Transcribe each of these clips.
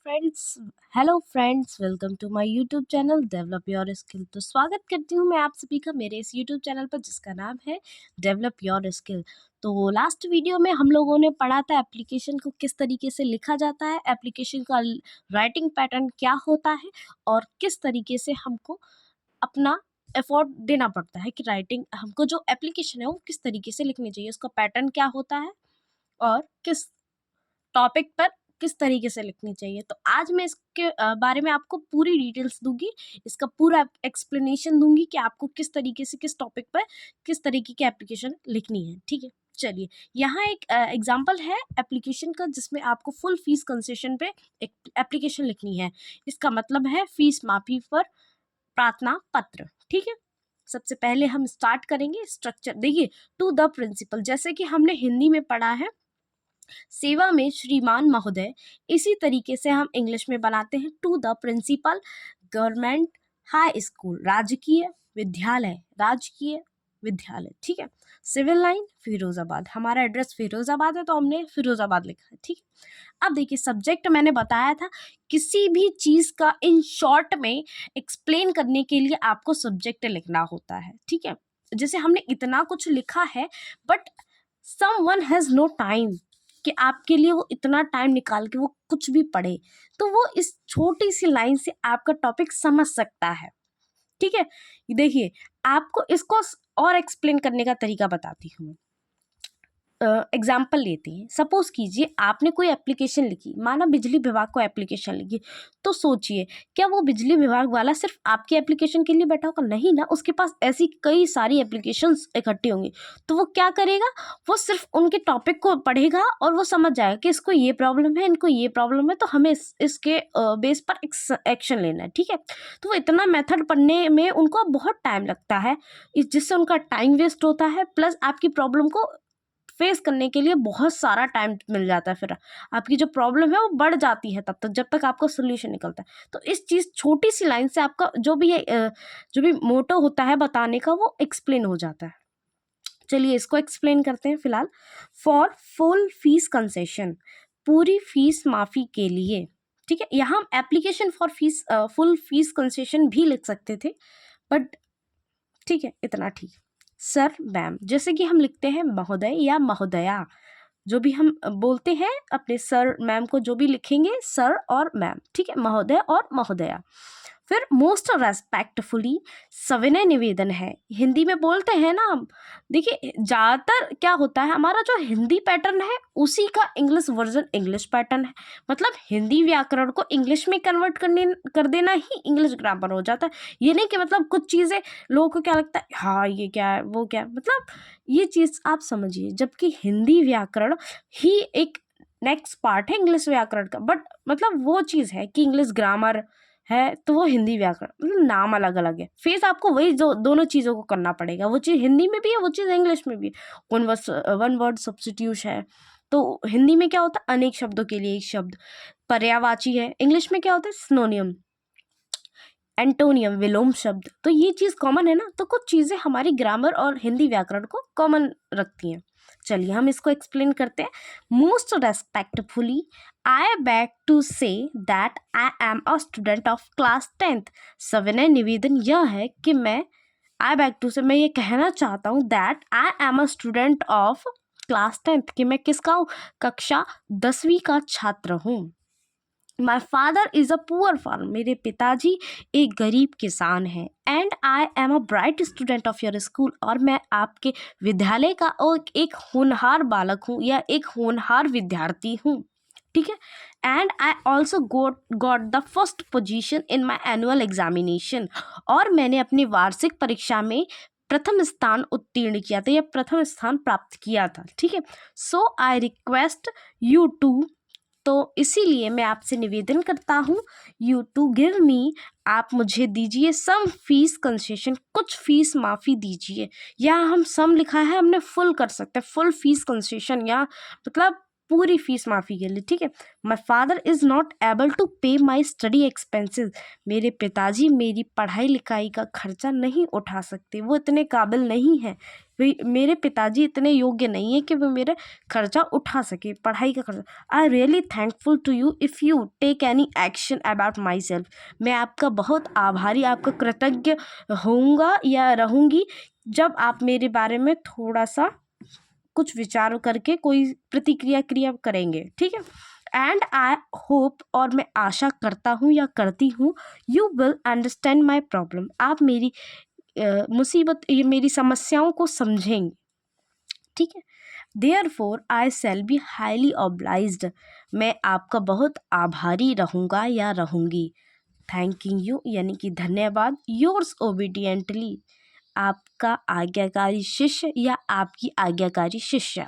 Friends hello friends, welcome to my YouTube channel develop your skill. तो स्वागत करती हूँ मैं आप सभी का मेरे इस यूट्यूब चैनल पर जिसका नाम है डेवलप योर स्किल। तो लास्ट वीडियो में हम लोगों ने पढ़ा था एप्लीकेशन को किस तरीके से लिखा जाता है, एप्लीकेशन का राइटिंग पैटर्न क्या होता है और किस तरीके से हमको अपना एफर्ट देना पड़ता है कि राइटिंग हमको जो एप्लीकेशन है वो किस तरीके से लिखनी चाहिए, उसका पैटर्न क्या होता है और किस टॉपिक पर किस तरीके से लिखनी चाहिए। तो आज मैं इसके बारे में आपको पूरी डिटेल्स दूंगी, इसका पूरा एक्सप्लेनेशन दूंगी कि आपको किस तरीके से किस टॉपिक पर किस तरीके की एप्लीकेशन लिखनी है। ठीक है, चलिए यहाँ एक एग्जांपल है एप्लीकेशन का जिसमें आपको फुल फीस कंसेशन पे एक एप्लीकेशन लिखनी है। इसका मतलब है फीस माफी पर प्रार्थना पत्र। ठीक है, सबसे पहले हम स्टार्ट करेंगे स्ट्रक्चर। देखिए, टू द प्रिंसिपल, जैसे कि हमने हिंदी में पढ़ा है सेवा में श्रीमान महोदय, इसी तरीके से हम इंग्लिश में बनाते हैं to the principal government high school, राजकीय विद्यालय, राजकीय विद्यालय। ठीक है, सिविल लाइन फिरोजाबाद, हमारा एड्रेस फिरोजाबाद है तो हमने फिरोजाबाद लिखा है। ठीक है, अब देखिए सब्जेक्ट मैंने बताया था, किसी भी चीज का इन शॉर्ट में एक्सप्लेन करने के लिए आपको सब्जेक्ट लिखना होता है। ठीक है, जैसे हमने इतना कुछ लिखा है but someone has no time कि आपके लिए वो इतना टाइम निकाल के वो कुछ भी पढ़े, तो वो इस छोटी सी लाइन से आपका टॉपिक समझ सकता है। ठीक है, देखिए आपको इसको और एक्सप्लेन करने का तरीका बताती हूँ। एग्जाम्पल लेते हैं, सपोज कीजिए आपने कोई एप्लीकेशन लिखी, माना बिजली विभाग को एप्लीकेशन लिखी, तो सोचिए क्या वो बिजली विभाग वाला सिर्फ आपके एप्लीकेशन के लिए बैठा होगा? नहीं ना, उसके पास ऐसी कई सारी एप्लीकेशंस इकट्ठी होंगी। तो वो क्या करेगा, वो सिर्फ उनके टॉपिक को पढ़ेगा और वो समझ जाएगा कि इसको ये प्रॉब्लम है, इनको ये प्रॉब्लम है, तो हमें इसके बेस पर एक्शन लेना है। ठीक है, तो वो इतना मेथड पढ़ने में उनको बहुत टाइम लगता है, जिससे उनका टाइम वेस्ट होता है, प्लस आपकी प्रॉब्लम को फेस करने के लिए बहुत सारा टाइम मिल जाता है। फिर आपकी जो प्रॉब्लम है वो बढ़ जाती है तब तक जब तक आपका सोल्यूशन निकलता है। तो इस चीज़ छोटी सी लाइन से आपका जो भी मोटो होता है बताने का वो एक्सप्लेन हो जाता है। चलिए इसको एक्सप्लेन करते हैं फिलहाल। फॉर फुल फीस कंसेशन, पूरी फीस माफ़ी के लिए। ठीक है, यहाँ हम application for fees full fees concession भी लिख सकते थे बट ठीक है, इतना ठीक। सर मैम, जैसे कि हम लिखते हैं महोदय या महोदया, जो भी हम बोलते हैं अपने सर मैम को, जो भी लिखेंगे सर और मैम। ठीक है, महोदय और महोदया। फिर मोस्ट रेस्पेक्टफुली, सविनय निवेदन है, हिंदी में बोलते हैं ना हम। देखिए ज़्यादातर क्या होता है, हमारा जो हिंदी पैटर्न है उसी का इंग्लिश वर्जन इंग्लिश पैटर्न है। मतलब हिंदी व्याकरण को इंग्लिश में कन्वर्ट कर देना ही इंग्लिश ग्रामर हो जाता है। ये नहीं कि मतलब कुछ चीज़ें लोगों को क्या लगता है, हाँ ये क्या है वो क्या है, मतलब ये चीज़ आप समझिए, जबकि हिंदी व्याकरण ही एक नेक्स्ट पार्ट है इंग्लिश व्याकरण का। बट मतलब वो चीज़ है कि इंग्लिश ग्रामर है तो वो हिंदी व्याकरण, मतलब नाम अलग अलग है, फेस आपको वही जो दोनों चीज़ों को करना पड़ेगा। वो चीज़ हिंदी में भी है, वो चीज़ इंग्लिश में भी है। वन वर्ड सब्स्टिट्यूशन है, तो हिंदी में क्या होता है, अनेक शब्दों के लिए एक शब्द। पर्यायवाची है, इंग्लिश में क्या होता है, सिनोनियम, एंटोनियम, विलोम शब्द। तो ये चीज़ कॉमन है ना, तो कुछ चीज़ें हमारी ग्रामर और हिंदी व्याकरण को कॉमन रखती हैं। चलिए हम इसको एक्सप्लेन करते हैं। Most respectfully, I beg to say that I am a student of class 10th। सविनय निवेदन यह है कि आई बैग टू से मैं ये कहना चाहता हूँ that I am a student of class 10th, कि मैं किसका हूँ, कक्षा 10वीं का छात्र हूँ। माई father is a poor farmer, मेरे पिताजी एक गरीब किसान हैं। And I am a bright student of your school, और मैं आपके विद्यालय का और एक होनहार बालक हूँ या एक होनहार विद्यार्थी हूँ। ठीक है, and I also got the first position in my annual examination, और मैंने अपनी वार्षिक परीक्षा में प्रथम स्थान उत्तीर्ण किया था या प्रथम स्थान प्राप्त किया था। ठीक है, सो आई रिक्वेस्ट यू टू, तो इसीलिए मैं आपसे निवेदन करता हूँ, यू टू गिव मी, आप मुझे दीजिए सम फीस कंसेशन, कुछ फीस माफ़ी दीजिए। या हम सम लिखा है, हमने फुल कर सकते हैं, फुल फीस कंसेशन, या मतलब पूरी फीस माफ़ी के लिए। ठीक है, my father is not able to pay my study expenses, मेरे पिताजी मेरी पढ़ाई लिखाई का खर्चा नहीं उठा सकते, वो इतने काबिल नहीं हैं मेरे पिताजी इतने योग्य नहीं है कि वो मेरा खर्चा उठा सके, पढ़ाई का खर्चा। I really thankful to you if you take any action about my self. मैं आपका बहुत आभारी, आपका कृतज्ञ होऊंगा या रहूँगी जब आप मेरे बारे में थोड़ा सा कुछ विचार करके कोई क्रिया करेंगे, ठीक है। एंड आई होप, और मैं आशा करता हूँ या करती हूँ, you will understand my problem. आप मेरी मुसीबत, ये मेरी समस्याओं को समझेंगे, ठीक है। Therefore I shall be highly obliged. मैं आपका बहुत आभारी रहूँगा या रहूँगी। थैंकिंग यू यानी कि धन्यवाद। योर्स ओबीडियंटली, आपका आज्ञाकारी शिष्य या आपकी आज्ञाकारी शिष्या।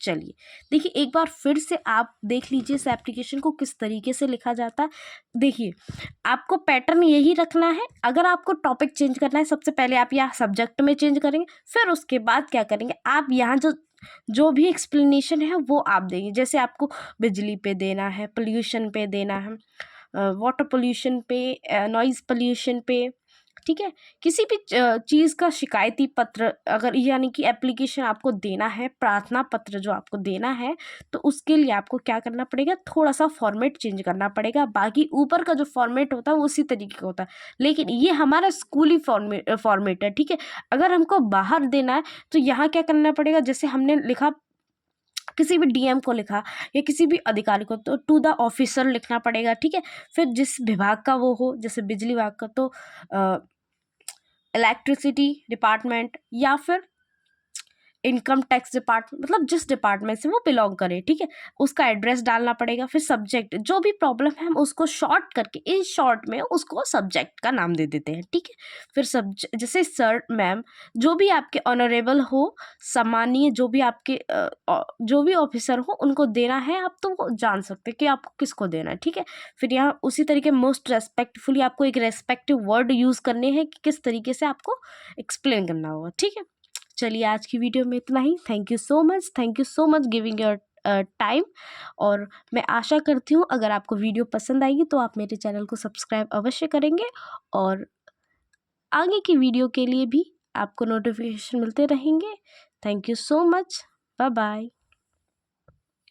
चलिए देखिए, एक बार फिर से आप देख लीजिए इस एप्लीकेशन को किस तरीके से लिखा जाता है। देखिए, आपको पैटर्न यही रखना है। अगर आपको टॉपिक चेंज करना है, सबसे पहले आप यहाँ सब्जेक्ट में चेंज करेंगे, फिर उसके बाद क्या करेंगे, आप यहाँ जो भी एक्सप्लेनेशन है वो आप देंगे। जैसे आपको बिजली पे देना है, पोल्यूशन पे देना है, वाटर पोल्यूशन पे, नॉइज़ पोल्यूशन पे, ठीक है। किसी भी चीज़ का शिकायती पत्र अगर यानी कि एप्लीकेशन आपको देना है, प्रार्थना पत्र जो आपको देना है, तो उसके लिए आपको क्या करना पड़ेगा, थोड़ा सा फॉर्मेट चेंज करना पड़ेगा। बाकी ऊपर का जो फॉर्मेट होता है वो उसी तरीके का होता है, लेकिन ये हमारा स्कूली फॉर्मेट है, ठीक है। अगर हमको बाहर देना है तो यहाँ क्या करना पड़ेगा, जैसे हमने लिखा किसी भी डीएम को लिखा या किसी भी अधिकारी को, तो टू द ऑफिसर लिखना पड़ेगा, ठीक है। फिर जिस विभाग का वो हो, जैसे बिजली विभाग का तो इलेक्ट्रिसिटी डिपार्टमेंट, या फिर इनकम टैक्स डिपार्टमेंट, मतलब जिस डिपार्टमेंट से वो बिलोंग करे, ठीक है, उसका एड्रेस डालना पड़ेगा। फिर सब्जेक्ट, जो भी प्रॉब्लम है हम उसको शॉर्ट करके, इन शॉर्ट में उसको सब्जेक्ट का नाम दे देते हैं, ठीक है। फिर जैसे सर, मैम, जो भी आपके ऑनरेबल हो, सम्मानीय, जो भी आपके जो भी ऑफिसर हो, उनको देना है। आप तो वो जान सकते हैं कि आपको किसको देना है, ठीक है। फिर यहाँ उसी तरीके मोस्ट रेस्पेक्टफुली आपको एक रेस्पेक्टिव वर्ड यूज़ करने हैं कि किस तरीके से आपको एक्सप्लेन करना होगा, ठीक है। चलिए आज की वीडियो में इतना ही। Thank you so much giving your time. और मैं आशा करती हूँ अगर आपको वीडियो पसंद आएगी तो आप मेरे चैनल को सब्सक्राइब अवश्य करेंगे, और आगे की वीडियो के लिए भी आपको नोटिफिकेशन मिलते रहेंगे। Thank you so much. Bye bye.